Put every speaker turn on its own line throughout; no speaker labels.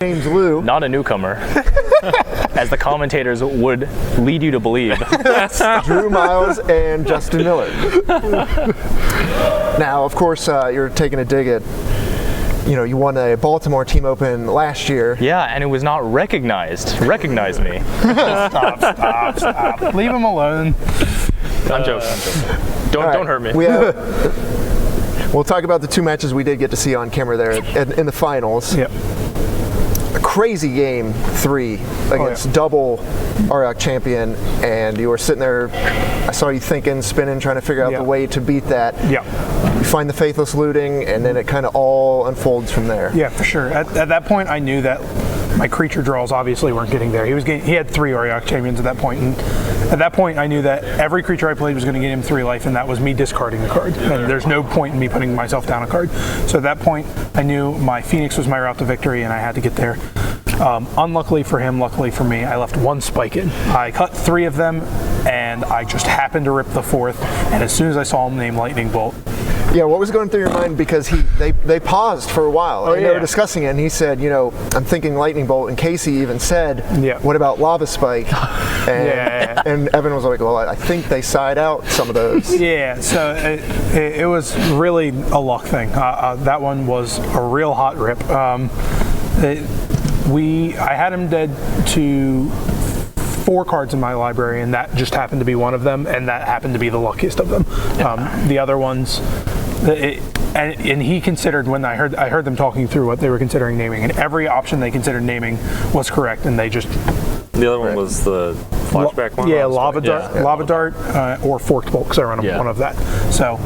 James Liu.
Not a newcomer, as the commentators would lead you to believe.
Drew Miles and Justin Miller. Now, of course, you're taking a dig at, you won a Baltimore Team Open last year.
Yeah, and it was not recognized. Recognize me.
Stop. Leave him alone.
I'm joking. Don't hurt me.
We'll talk about the two matches we did get to see on camera there in the finals.
Yep.
A crazy game 3 against double ROC champion, and you were sitting there, I saw you thinking, spinning, trying to figure out the way to beat that.
Yeah.
You find the Faithless looting, and then it kind of all unfolds from there.
Yeah, for sure. At that point, I knew that my creature draws obviously weren't getting there. He had 3 ROC champions at that point, and at that point I knew that every creature I played was going to get him 3 life, and that was me discarding a card. And there's no point in me putting myself down a card. So at that point, I knew my Phoenix was my route to victory, and I had to get there. Unluckily for him, luckily for me, I left 1 spike in. I cut 3 of them, and I just happened to rip the 4th. And as soon as I saw him name Lightning Bolt.
Yeah, what was going through your mind? Because they paused for a while, and they were discussing it, and he said, I'm thinking Lightning Bolt, and Casey even said, what about Lava Spike? And, and Evan was like, well, I think they side out some of those.
Yeah, so it was really a luck thing. That one was a real hot rip. I had him dead to 4 cards in my library, and that just happened to be one of them, and that happened to be the luckiest of them. The other ones, and he considered, when I heard them talking through what they were considering naming, and every option they considered naming was correct, and they just.
The other one was the flashback one.
Yeah, Lava Dart, or Forked Bolt, because I run one of that. So.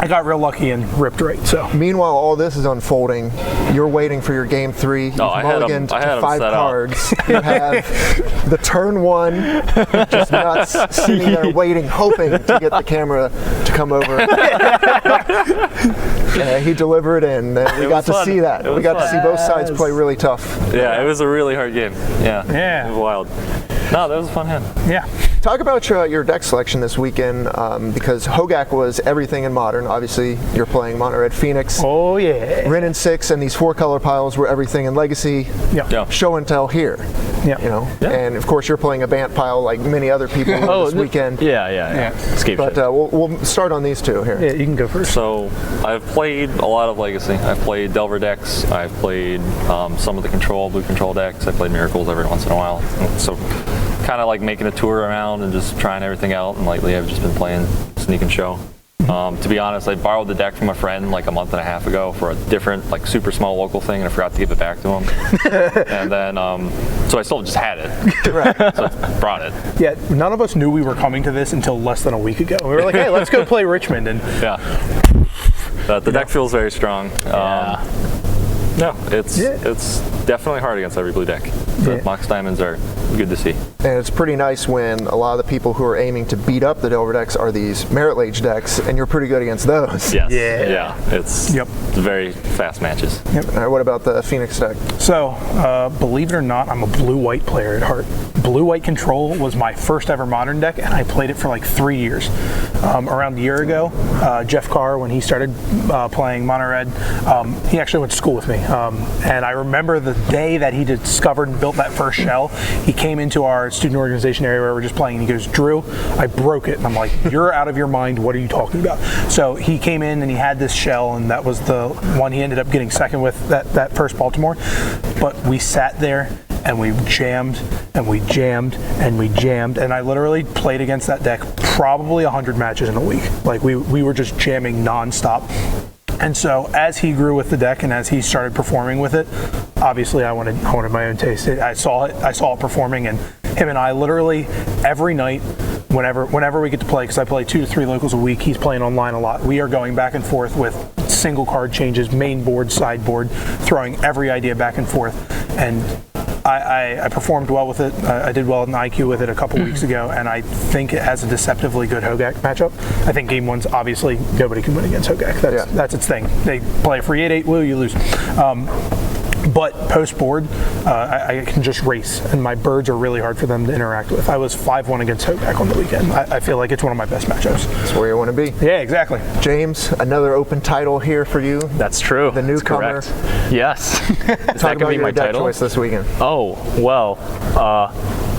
I got real lucky and ripped right. So
meanwhile, all this is unfolding. You're waiting for your game 3. You've mulliganed to 5 cards. You have the turn 1, just nuts, sitting there waiting, hoping to get the camera to come over. He delivered, and we got to see that. We got to see both sides play really tough.
Yeah, it was a really hard game. Yeah. It was wild. No, that was a fun hand.
Yeah.
Talk about your deck selection this weekend, because Hogak was everything in Modern. Obviously, you're playing Mono Red Phoenix.
Oh, yeah.
Rin and 6, and these 4 color piles were everything in Legacy.
Yeah.
Show and tell here.
Yeah.
And of course, you're playing a Bant pile like many other people this weekend.
Yeah. Escape
but we'll start on these 2 here.
Yeah, you can go first.
So I've played a lot of Legacy. I've played Delver decks. I've played some of the blue control decks. I played Miracles every once in a while. So kind of like making a tour around and just trying everything out. And lately I've just been playing Sneak and Show. To be honest, I borrowed the deck from a friend like a month and a half ago for a different, like super small local thing, and I forgot to give it back to him. And then, so I still just had it.
Right.
So I brought it.
Yeah, none of us knew we were coming to this until less than a week ago. We were like, hey, let's go play Richmond. And
the deck feels very strong. No, it's definitely hard against every blue deck. The Mox Diamonds are good to see.
And it's pretty nice when a lot of the people who are aiming to beat up the Delver decks are these Merit Lage decks, and you're pretty good against those.
Yes. Yeah. It's very fast matches.
All right, what about the Phoenix deck?
So, believe it or not, I'm a blue-white player at heart. Blue-white control was my first ever Modern deck, and I played it for like 3 years. Around a year ago, Jeff Carr, when he started playing Mono Red, he actually went to school with me. And I remember the day that he discovered and built that first shell, he came into our student organization area where we're just playing, and he goes, Drew, I broke it. And I'm like, you're out of your mind, what are you talking about? So he came in and he had this shell, and that was the one he ended up getting second with that first Baltimore. But we sat there and we jammed and we jammed and we jammed, and I literally played against that deck probably 100 matches in a week. Like we were just jamming nonstop. And so as he grew with the deck and as he started performing with it, obviously I wanted my own taste. I saw it performing, and him and I literally every night, whenever we get to play, because I play 2 to 3 locals a week, he's playing online a lot. We are going back and forth with single card changes, main board, sideboard, throwing every idea back and forth. And I performed well with it. I did well in IQ with it a couple weeks ago, and I think it has a deceptively good Hogak matchup. I think game 1's obviously nobody can win against Hogak. That's its thing. They play a free 8-8, you lose. But post-board, I can just race, and my birds are really hard for them to interact with. I was 5-1 against Hoback on the weekend. I feel like it's one of my best matchups.
That's where you want to be.
Yeah, exactly.
James, another open title here for you.
That's true.
The newcomer.
Yes. Is that going to be my
deck
title?
choice this weekend.
Oh, well,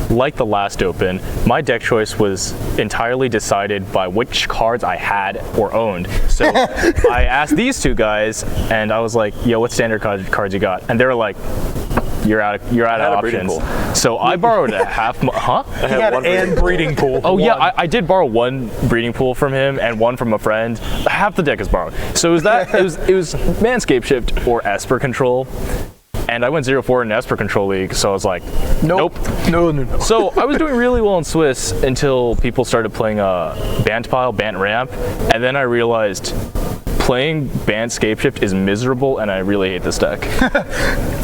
like the last Open, my deck choice was entirely decided by which cards I had or owned. So I asked these two guys, and I was like, yo, what standard cards you got? And they were like, you're out of options. So I borrowed a half.
He had one breeding pool.
Oh yeah, I did borrow one breeding pool from him and one from a friend. Half the deck is borrowed. So it was Manscape Shift or Esper Control. And I went 0-4 in Esper Control League, so I was like, nope.
No.
So I was doing really well in Swiss until people started playing Bant Pile, Bant Ramp, and then I realized playing Bant Scape Shift is miserable, and I really hate this deck.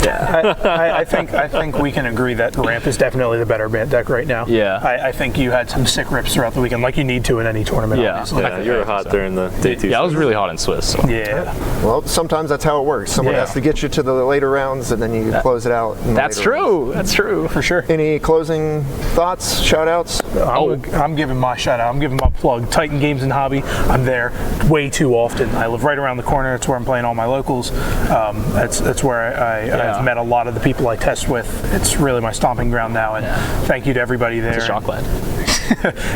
I think we can agree that Ramp is definitely the better Bant deck right now.
Yeah.
I think you had some sick rips throughout the weekend, like you need to in any tournament.
Yeah.
Obviously.
Yeah, you were hot during the day 2.
Yeah, I was really hot in Swiss. So.
Yeah.
Well, sometimes that's how it works. Someone has to get you to the later rounds, and then you close it out.
That's true. That's true.
For sure.
Any closing thoughts, shout-outs?
I'm giving my shout-out. I'm giving my plug. Titan Games and Hobby. I'm there way too often. I live right around the corner. It's where I'm playing all my locals. That's where I've met a lot of the people I test with. It's really my stomping ground now, and thank you to everybody there.
It's a chocolate.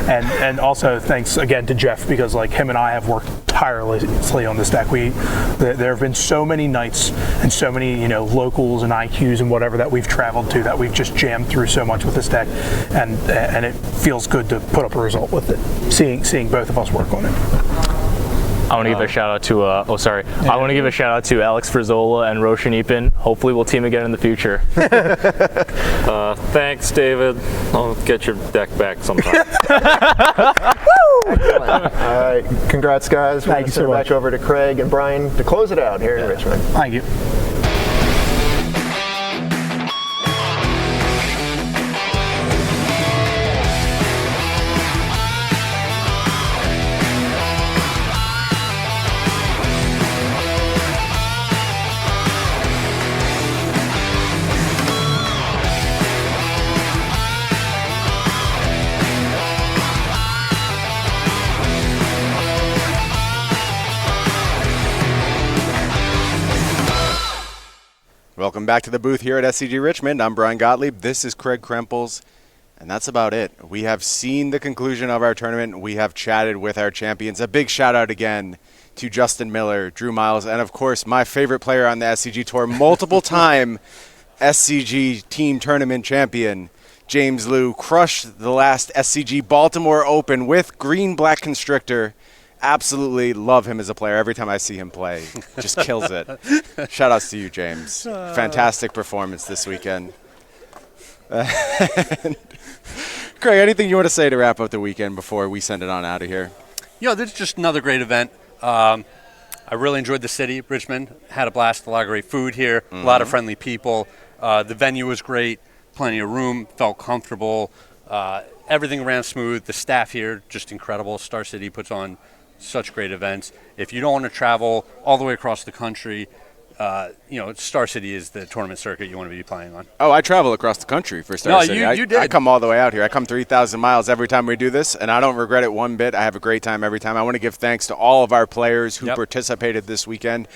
and also thanks again to Jeff, because like him and I have worked tirelessly on this deck. There have been so many nights and so many locals and IQs and whatever that we've traveled to that we've just jammed through so much with this deck, and it feels good to put up a result with it. Seeing both of us work on it.
I want to give a shout out to I want to give a shout out to Alex Frizola and Roshan Ipin. Hopefully we'll team again in the future.
Thanks, David. I'll get your deck back sometime.
All right, congrats, guys. We're going to send it back over to Craig and Brian to close it out here in Richmond.
Thank you.
Welcome back to the booth here at SCG Richmond. I'm Brian Gottlieb. This is Craig Krempels, and that's about it. We have seen the conclusion of our tournament. We have chatted with our champions. A big shout out again to Justin Miller, Drew Miles, and of course my favorite player on the SCG Tour, multiple time SCG team tournament champion, James Liu. Crushed the last SCG Baltimore Open with Green-Black Constrictor. Absolutely love him as a player. Every time I see him play, just kills it. Shout outs to you, James. Fantastic performance this weekend. Craig, anything you want to say to wrap up the weekend before we send it on out of here?
This is just another great event. I really enjoyed the city, Richmond. Had a blast, a lot of great food here, a lot of friendly people. The venue was great, plenty of room, felt comfortable. Everything ran smooth. The staff here, just incredible. Star City puts on such great events. If you don't want to travel all the way across the country, Star City is the tournament circuit you want to be playing on.
Oh, I travel across the country for Star City.
You did.
I come all the way out here. I come 3,000 miles every time we do this, and I don't regret it one bit. I have a great time every time. I want to give thanks to all of our players who participated this weekend.